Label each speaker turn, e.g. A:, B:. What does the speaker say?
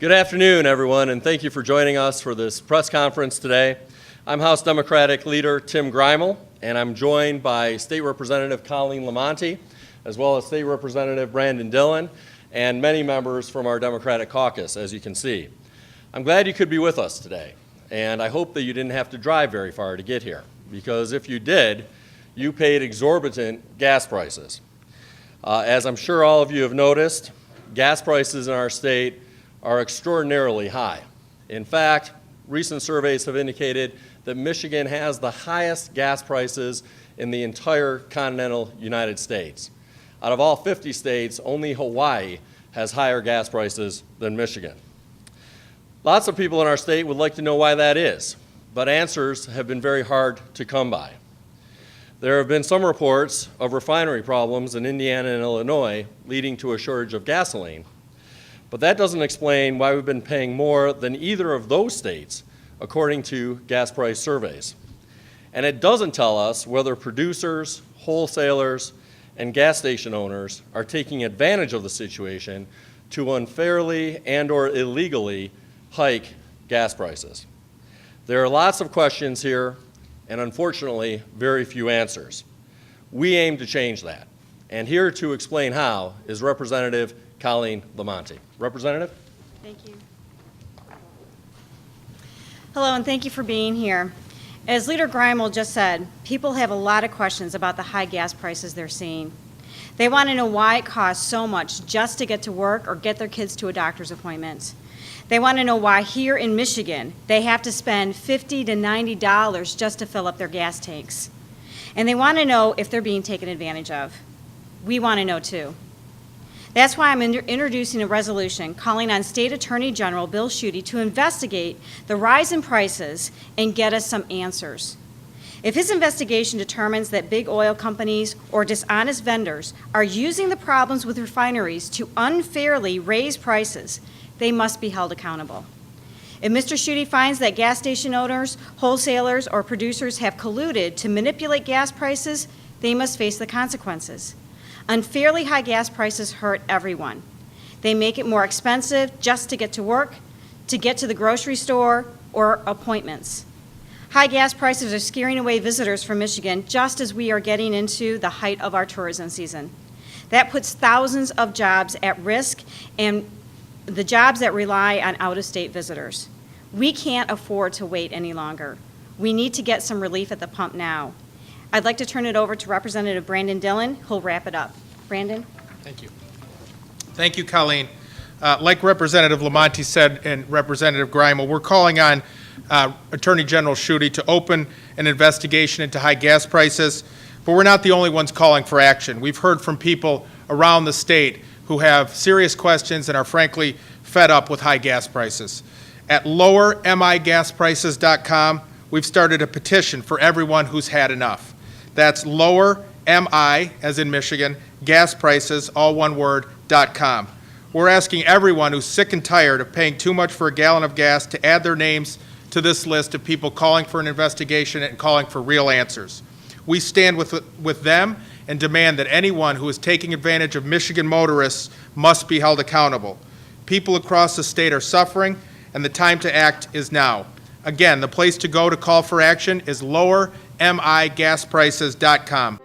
A: Good afternoon, everyone, and thank you for joining us for this press conference today. I'm House Democratic Leader Tim Greimel, and I'm joined by State Representative Collene Lamonte, as well as State Representative Brandon Dillon, and many members from our Democratic caucus, as you can see. I'm glad you could be with us today, and I hope that you didn't have to drive very far to get here, because if you did, you paid exorbitant gas prices. As I'm sure all of you have noticed, gas prices in our state are extraordinarily high. In fact, recent surveys have indicated that Michigan has the highest gas prices in the entire continental United States. Out of all 50 states, only Hawaii has higher gas prices than Michigan. Lots of people in our state would like to know why that is, but answers have been very hard to come by. There have been some reports of refinery problems in Indiana and Illinois leading to a shortage of gasoline. But that doesn't explain why we've been paying more than either of those states, according to gas price surveys. And it doesn't tell us whether producers, wholesalers, and gas station owners are taking advantage of the situation to unfairly and/or illegally hike gas prices. There are lots of questions here, and unfortunately, very few answers. We aim to change that. And here to explain how is Representative Collene Lamonte. Representative?
B: Thank you. Hello, and thank you for being here. As Leader Greimel just said, people have a lot of questions about the high gas prices they're seeing. They want to know why it costs so much just to get to work or get their kids to a doctor's appointment. They want to know why here in Michigan they have to spend $50 to $90 just to fill up their gas tanks. And they want to know if they're being taken advantage of. We want to know too. That's why I'm introducing a resolution calling on State Attorney General Bill Schuette to investigate the rise in prices and get us some answers. If his investigation determines that big oil companies or dishonest vendors are using the problems with refineries to unfairly raise prices, they must be held accountable. If Mr. Schuette finds that gas station owners, wholesalers, or producers have colluded to manipulate gas prices, they must face the consequences. Unfairly high gas prices hurt everyone. They make it more expensive just to get to work, to get to the grocery store, or appointments. High gas prices are scaring away visitors from Michigan just as we are getting into the height of our tourism season. That puts thousands of jobs at risk, and the jobs that rely on out-of-state visitors. We can't afford to wait any longer. We need to get some relief at the pump now. I'd like to turn it over to Representative Brandon Dillon, who'll wrap it up. Brandon?
C: Thank you. Thank you, Collene. Like Representative Lamonte said and Representative Greimel, we're calling on Attorney General Schuette to open an investigation into high gas prices, but we're not the only ones calling for action. We've heard from people around the state who have serious questions and are frankly fed up with high gas prices. At lowermigasprices.com, we've started a petition for everyone who's had enough. That's lower, M-I, as in Michigan, gas prices, all one word, .com. We're asking everyone who's sick and tired of paying too much for a gallon of gas to add their names to this list of people calling for an investigation and calling for real answers. We stand with them and demand that anyone who is taking advantage of Michigan motorists must be held accountable. People across the state are suffering, and the time to act is now. Again, the place to go to call for action is lowermigasprices.com.